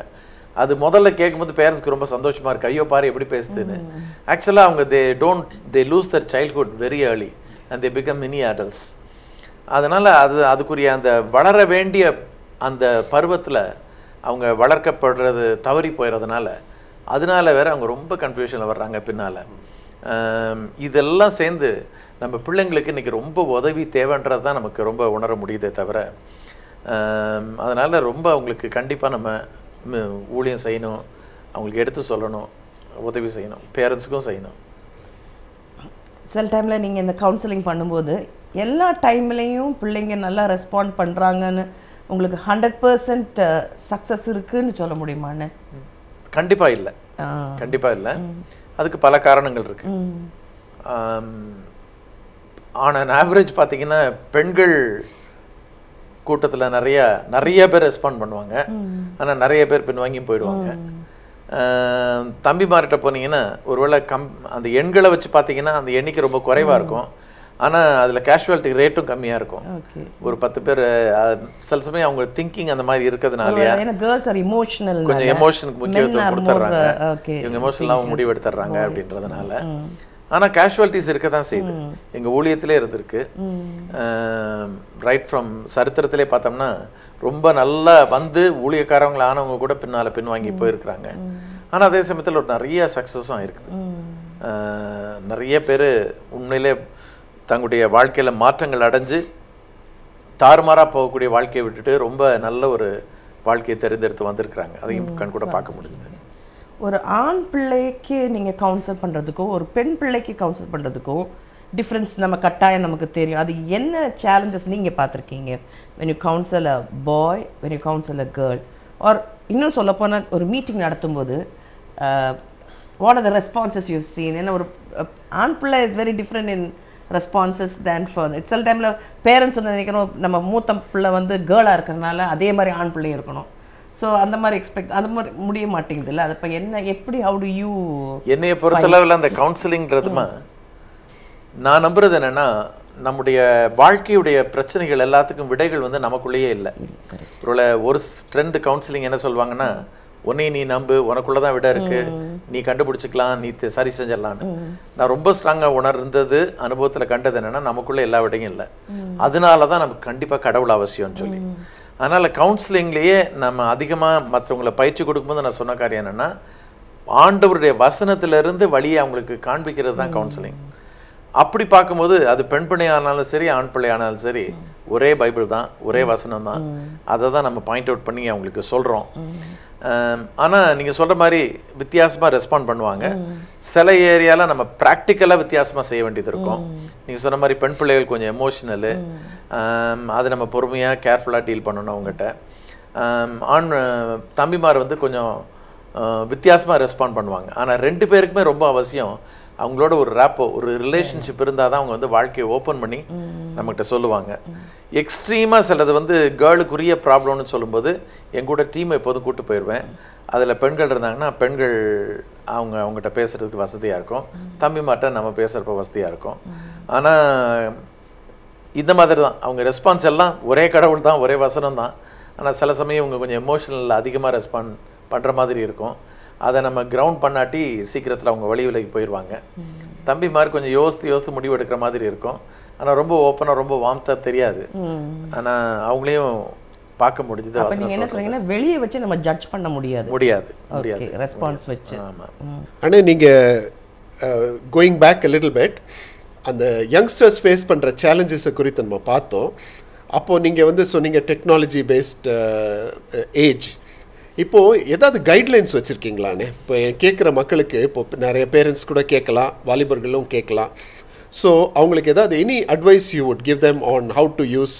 அது முதல்ல கேட்கும்போது பேரண்ட்ஸ்க்கு ரொம்ப சந்தோஷமாக இருக்குது, ஐயோ பாரு எப்படி பேசுதுன்னு. ஆக்சுவலாக அவங்க they lose their childhood very early and they become mini adults. அதனால் அதுக்குரிய அந்த வளர வேண்டிய அந்த பருவத்தில் அவங்க வளர்க்கப்படுறது தவறி போயிடுறதுனால அதனால வேற அவங்க ரொம்ப கன்ஃபியூஷனில் வர்றாங்க பின்னால். இதெல்லாம் சேர்ந்து நம்ம பிள்ளைங்களுக்கு இன்றைக்கி ரொம்ப உதவி தேவைன்றது தான் நமக்கு ரொம்ப உணர முடியுதே தவிர, அதனால் ரொம்ப அவங்களுக்கு கண்டிப்பாக நம்ம ஊழியம் செய்யணும், அவங்களுக்கு எடுத்து சொல்லணும், உதவி செய்யணும், பேரண்ட்ஸுக்கும் செய்யணும். சில டைமில் நீங்கள் இந்த கவுன்சிலிங் பண்ணும்போது எல்லா டைம்லேயும் பிள்ளைங்க நல்லா ரெஸ்பாண்ட் பண்ணுறாங்கன்னு உங்களுக்கு 100% சக்ஸஸ் இருக்குன்னு சொல்ல முடியுமான்னு? கண்டிப்பாக இல்லை. அதுக்கு பல காரணங்கள் இருக்கு. ஆன் அன் ஆவரேஜ் பார்த்தீங்கன்னா பெண்கள் கூட்டத்தில் நிறைய பேர் ரெஸ்பாண்ட் பண்ணுவாங்க, ஆனால் நிறைய பேர் பின்வாங்கியும் போயிடுவாங்க. தம்பிமார்கிட்ட போனீங்கன்னா ஒருவேளை அந்த எண்களை வச்சு பார்த்தீங்கன்னா அந்த எண்ணிக்கை ரொம்ப குறைவாக இருக்கும், ஆனால் அதில் கேஷுவாலிட்டி ரேட்டும் கம்மியாக இருக்கும். ஒரு 10 பேர் சில சமயம் அவங்க திங்கிங் அந்த மாதிரி இருக்கிறதுனாலயா கொஞ்சம் எமோஷனுக்கு முக்கியத்துவம் கொடுத்துட்றாங்க, இவங்க எமோஷனலாக முடிவு எடுத்துடுறாங்க அப்படின்றதுனால. ஆனால் கேஷுவாலிட்டிஸ் இருக்க தான் செய்யுது. எங்கள் ஊழியத்திலே இருந்திருக்கு. ரைட் ஃப்ரம் சரித்திரத்திலே பார்த்தோம்னா ரொம்ப நல்லா வந்து ஊழியக்காரவங்களை ஆனவங்க கூட பின்வாங்கி போயிருக்கிறாங்க. ஆனால் அதே சமயத்தில் ஒரு நிறைய சக்ஸஸும் ஆயிருக்குது. நிறைய பேர் உண்மையிலே தங்களுடைய வாழ்க்கையில் மாற்றங்கள் அடைஞ்சு தாறுமாறாக போகக்கூடிய வாழ்க்கையை விட்டுட்டு ரொம்ப நல்ல ஒரு வாழ்க்கையை தேர்ந்தெடுத்து வந்திருக்கிறாங்க. அதையும் கண் கூட பார்க்க முடியுது. ஒரு ஆண் பிள்ளைக்கு நீங்கள் கவுன்சில் பண்ணுறதுக்கும் ஒரு பெண் பிள்ளைக்கு கவுன்சில் பண்ணுறதுக்கும் டிஃப்ரென்ஸ் நம்ம கட்டாயம் நமக்கு தெரியும். அது என்ன சேலஞ்சஸ் நீங்கள் பார்த்துருக்கீங்க when you counsel a boy, when you counsel a girl, or இன்னும் சொல்லப்போனால் ஒரு மீட்டிங் நடத்தும்போது what are the responses you've seen? ஏன்னா ஒரு ஆண் பிள்ளை is very different in responses than for it. சில டைமில் பேரண்ட்ஸ் வந்து நினைக்கணும் நம்ம மூத்த பிள்ளை வந்து கேர்ளாக இருக்கிறதுனால அதே மாதிரி ஆண் பிள்ளையும் இருக்கணும். ஸோ அந்த மாதிரி அந்த மாதிரி முடிய மாட்டேங்குது இல்லை? அது இப்போ எப்படி ஹவு டு யூ? என்னைய பொறுத்தளவில் அந்த கவுன்சிலிங்கிறதுமா நான் நம்புறது என்னென்னா நம்முடைய வாழ்க்கையுடைய பிரச்சனைகள் எல்லாத்துக்கும் விடைகள் வந்து நமக்குள்ளேயே இல்லை. ஒரு ட்ரெண்ட் கவுன்சிலிங் என்ன சொல்லுவாங்கன்னா, உன்னை நீ நம்பு, உனக்குள்ளதான் விட இருக்கு, நீ கண்டுபிடிச்சிக்கலாம், நீ சரி செஞ்சிடலான்னு. நான் ரொம்ப ஸ்ட்ராங்காக உணர்ந்தது, அனுபவத்தில் கண்டது என்னன்னா, நமக்குள்ள எல்லா விடையும் இல்லை. அதனால தான் நமக்கு கண்டிப்பாக கடவுள் அவசியம்னு சொல்லி. அதனால் கவுன்சிலிங்லேயே நம்ம அதிகமாக மற்றவங்களை பயிற்சி கொடுக்கும்போது நான் சொன்ன காரியம் என்னென்னா, ஆண்டவருடைய வசனத்திலிருந்து வழியை அவங்களுக்கு காண்பிக்கிறது தான் கவுன்சிலிங். அப்படி பார்க்கும்போது அது பெண் பிள்ளை ஆனாலும் சரி, ஆண் பிள்ளை ஆனாலும் சரி, ஒரே பைபிள் தான், ஒரே வசனம் தான். அதை தான் நம்ம பாயிண்ட் அவுட் பண்ணி அவங்களுக்கு சொல்கிறோம். ஆனால் நீங்கள் சொல்கிற மாதிரி வித்தியாசமாக ரெஸ்பாண்ட் பண்ணுவாங்க. சில ஏரியாவில் நம்ம ப்ராக்டிக்கலாக வித்தியாசமாக செய்ய வேண்டியது இருக்கும். நீங்கள் சொன்ன மாதிரி பெண் பிள்ளைகள் கொஞ்சம் எமோஷ்னலு, அது நம்ம பொறுமையாக கேர்ஃபுல்லாக டீல் பண்ணணும் அவங்ககிட்ட. ஆண் தம்பிமார் வந்து கொஞ்சம் வித்தியாசமாக ரெஸ்பாண்ட் பண்ணுவாங்க. ஆனால் 2 பேருக்குமே ரொம்ப அவசியம் அவங்களோட ஒரு ரேப்போ, ஒரு ரிலேஷன்ஷிப் இருந்தால் தான் அவங்க வந்து வாழ்க்கையை ஓப்பன் பண்ணி நம்மகிட்ட சொல்லுவாங்க. எக்ஸ்ட்ரீமாக சிலது வந்து கேர்ளுக்குரிய ப்ராப்ளம்னு சொல்லும்போது எங்கூட டீமை எப்போதும் கூப்பிட்டு போயிடுவேன். அதில் பெண்கள் இருந்தாங்கன்னா பெண்கள் அவங்ககிட்ட பேசுகிறதுக்கு வசதியாக இருக்கும், தம்பிமார்ட்ட நம்ம பேசுகிறப்ப வசதியாக இருக்கும். ஆனால் இந்த மாதிரி தான் அவங்க ரெஸ்பான்ஸ் எல்லாம் ஒரே கடவுள் தான், ஒரே வசனம் தான். ஆனால் சில சமயம் இவங்க கொஞ்சம் எமோஷனல் அதிகமாக ரெஸ்பாண்ட் பண்ணுற மாதிரி இருக்கும். அதை நம்ம கிரவுண்ட் பண்ணாட்டி சீக்கிரத்தில் அவங்க வழி விலகி போயிடுவாங்க. தம்பிமார் கொஞ்சம் யோசித்து முடிவு எடுக்கிற மாதிரி இருக்கும். ஆனால் ரொம்ப ஓப்பனாக ரொம்ப வார்ம்த்தாக தெரியாது. ஆனால் அவங்களையும் பார்க்க முடிஞ்சது. அப்ப நீங்க என்ன சொல்றீங்கன்னா, வெளியே வச்சு நம்ம ஜட்ஜ் பண்ண முடியாது ரெஸ்பான்ஸ் வச்சு. ஆனால் நீங்கள் going back a little bit, அந்த யங்ஸ்டர்ஸ் ஃபேஸ் பண்ணுற சேலஞ்சஸை குறித்து நம்ம பார்த்தோம். அப்போது நீங்கள் வந்து சொன்னீங்க டெக்னாலஜி பேஸ்ட் ஏஜ். இப்போது ஏதாவது கைட்லைன்ஸ் வச்சுருக்கீங்களானே? இப்போ கேட்குற மக்களுக்கு இப்போ நிறைய பேரண்ட்ஸ் கூட கேட்கலாம், வாலிபர்களும் கேட்கலாம். ஸோ அவங்களுக்கு ஏதாவது any advice you would give them on how to use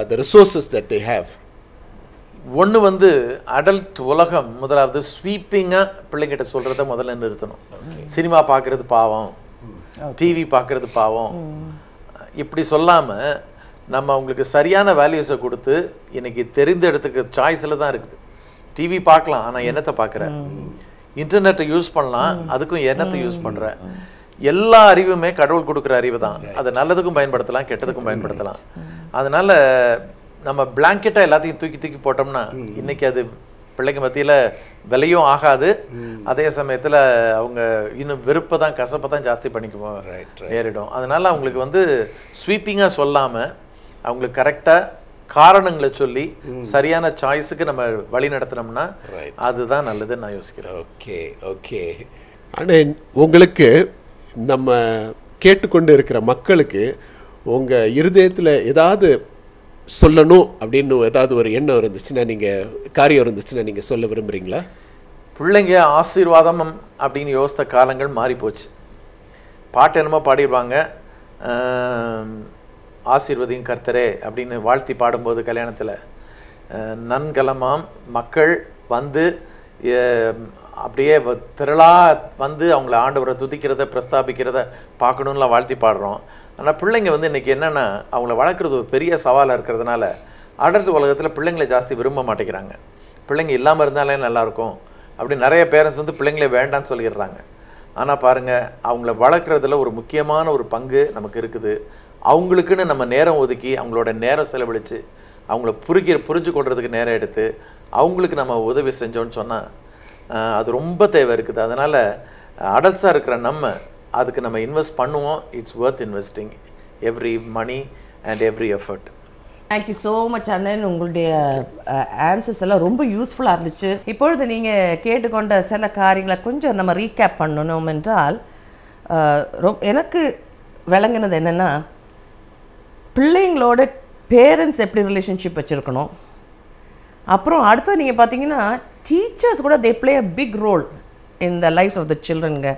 the resources that they have? ஒன்று வந்து அடல்ட் உலகம் முதலாவது ஸ்வீப்பிங்காக பிள்ளைங்கிட்ட சொல்கிறத முதல்ல நிறுத்தணும். சினிமா பார்க்குறது பாவம், டிவி பார்க்குறது பாவம், இப்படி சொல்லாமல் நம்ம அவங்களுக்கு சரியான வேல்யூஸை கொடுத்து, இன்னைக்கு தெரிந்த இடத்துக்கு சாய்ஸில் தான் இருக்குது. டிவி பார்க்கலாம், ஆனால் என்னத்தை பார்க்குற, இன்டர்நெட்டை யூஸ் பண்ணலாம், அதுக்கும் என்னத்தை யூஸ் பண்ணுற. எல்லா அறிவுமே கடவுள் கொடுக்குற அறிவு தான். அதை நல்லதுக்கும் பயன்படுத்தலாம், கெட்டதுக்கும் பயன்படுத்தலாம். அதனால நம்ம பிளாங்கெட்டாக எல்லாத்தையும் தூக்கி போட்டோம்னா இன்னைக்கு அது பிள்ளைங்க மத்தியில் விலையும் ஆகாது. அதே சமயத்தில் அவங்க இன்னும் வெறுப்பை தான், கசப்பை தான் ஜாஸ்தி பண்ணிக்குவோம் நேரிடும். அதனால அவங்களுக்கு வந்து ஸ்வீப்பிங்காக சொல்லாமல் அவங்களுக்கு கரெக்டாக காரணங்களை சொல்லி சரியான சாய்ஸுக்கு நம்ம வழி நடத்தினோம்னா அதுதான் நல்லதுன்னு நான் யோசிக்கிறேன். ஓகே. ஆனால் உங்களுக்கு நம்ம கேட்டுக்கொண்டு இருக்கிற மக்களுக்கு உங்கள் இருதயத்தில் ஏதாவது சொல்லணும் அப்படின்னு ஏதாவது ஒரு எண்ணம் இருந்துச்சுன்னா, நீங்கள் காரியம் இருந்துச்சுன்னா நீங்கள் சொல்ல விரும்புகிறீங்களா? பிள்ளைங்க ஆசீர்வாதம் அப்படின்னு யோசித்த காலங்கள் மாறி போச்சு. பாட்டு என்னமோ பாடிடுவாங்க, ஆசீர்வதியும் கர்த்தரே அப்படின்னு வாழ்த்தி பாடும்போது கல்யாணத்தில் நன்கலமாம் மக்கள் வந்து அப்படியே திரளாக வந்து அவங்கள ஆண்டவரை துதிக்கிறத பிரஸ்தாபிக்கிறத பார்க்கணுன்னுலாம் வாழ்த்தி பாடுறோம். ஆனால் பிள்ளைங்க வந்து இன்றைக்கி என்னென்னா, அவங்கள வளர்க்குறது ஒரு பெரிய சவாலாக இருக்கிறதுனால அடல்ட் உலகத்தில் பிள்ளைங்களை ஜாஸ்தி விரும்ப மாட்டேங்கிறாங்க. பிள்ளைங்க இல்லாமல் இருந்தாலே நல்லாயிருக்கும் அப்படி நிறைய பேரண்ட்ஸ் வந்து பிள்ளைங்களே வேண்டான்னு சொல்லிடுறாங்க. ஆனால் பாருங்கள், அவங்கள வளர்க்குறதுல ஒரு முக்கியமான ஒரு பங்கு நமக்கு இருக்குது. அவங்களுக்குன்னு நம்ம நேரம் ஒதுக்கி அவங்களோட நேரம் செலவழித்து அவங்கள புரிஞ்சு கொள்றதுக்கு நேரம் எடுத்து அவங்களுக்கு நம்ம உதவி செஞ்சோன்னு சொன்னால் அது ரொம்ப தேவை இருக்குது. அதனால் அடல்ட்ஸாக இருக்கிற அதுக்கு நம்ம இன்வெஸ்ட் பண்ணுவோம். It's worth investing every money and every effort. Thank you so much அண்ணன். உங்களுடைய ஆன்சர்ஸ் எல்லாம் ரொம்ப யூஸ்ஃபுல்லாக இருந்துச்சு. இப்பொழுது நீங்கள் கேட்டுக்கொண்ட சில காரியங்களை கொஞ்சம் நம்ம ரீகேப் பண்ணணும் என்றால், எனக்கு விளங்குனது என்னென்னா, பிள்ளைங்களோட பேரண்ட்ஸ் எப்படி ரிலேஷன்ஷிப் வச்சுருக்கணும். அப்புறம் அடுத்தது நீங்கள் பார்த்தீங்கன்னா, டீச்சர்ஸ் கூட they play a big role in the lives of the சில்ட்ரனுங்க.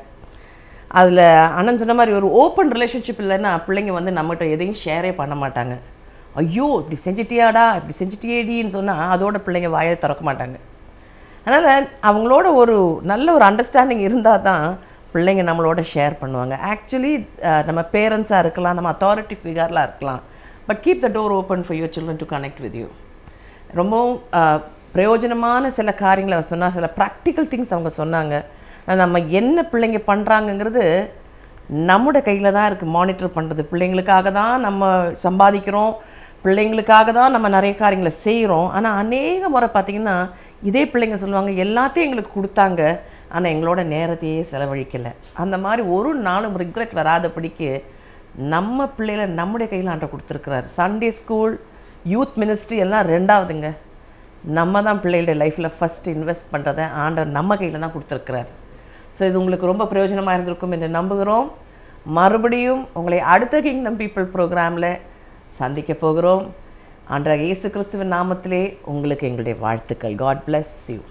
அதில் அண்ணன் சொன்ன மாதிரி ஒரு ஓப்பன் ரிலேஷன்ஷிப் இல்லைன்னா பிள்ளைங்க வந்து நம்மகிட்ட எதையும் ஷேரே பண்ண மாட்டாங்க. ஐயோ இப்படி செஞ்சிட்டியாடா, இப்படி செஞ்சிட்டியேடின்னு சொன்னால் அதோட பிள்ளைங்க வாயை திறக்க மாட்டாங்க. அதனால் அவங்களோட ஒரு நல்ல ஒரு அண்டர்ஸ்டாண்டிங் இருந்தால் தான் பிள்ளைங்க நம்மளோட ஷேர் பண்ணுவாங்க. ஆக்சுவலி நம்ம பேரண்ட்ஸாக இருக்கலாம், நம்ம அத்தாரிட்டி ஃபிகர்லாம் இருக்கலாம், but keep the door open for your children to connect with you. ரொம்பவும் பிரயோஜனமான சில காரியங்களை சொன்னால், சில ப்ராக்டிக்கல் திங்ஸ் அவங்க சொன்னாங்க. நம்ம என்ன பிள்ளைங்க பண்ணுறாங்கங்கிறது நம்முடைய கையில் தான் இருக்குது மானிட்டர் பண்ணுறது. பிள்ளைங்களுக்காக தான் நம்ம சம்பாதிக்கிறோம், பிள்ளைங்களுக்காக தான் நம்ம நிறைய காரியங்களை செய்கிறோம். ஆனால் அநேக முறை பார்த்திங்கன்னா இதே பிள்ளைங்க சொல்லுவாங்க, எல்லாத்தையும் எங்களுக்கு கொடுத்தாங்க, ஆனால் எங்களோட நேரத்தையே செலவழிக்கலை. அந்த மாதிரி ஒரு நாளும் ரிக்ரெட் வராதபடிக்கு நம்ம பிள்ளைகளை நம்முடைய கையில் ஆண்டவர் கொடுத்துருக்கிறார். சண்டே ஸ்கூல், யூத் மினிஸ்ட்ரி எல்லாம் ரெண்டாவதுங்க. நம்ம தான் பிள்ளைகளுடைய லைஃப்பில் ஃபஸ்ட்டு இன்வெஸ்ட் பண்ணுறதை ஆண்டவர் நம்ம கையில் தான் கொடுத்துருக்கிறார். ஸோ இது உங்களுக்கு ரொம்ப பிரயோஜனமாக இருந்திருக்கும் என்று நம்புகிறோம். மறுபடியும் உங்களை அடுத்த கிங்டம் பீப்புள் ப்ரோக்ராமில் சந்திக்க போகிறோம். ஆண்டவர் இயேசு கிறிஸ்துவின் நாமத்திலே உங்களுக்கு எங்களுடைய வாழ்த்துக்கள். God bless you.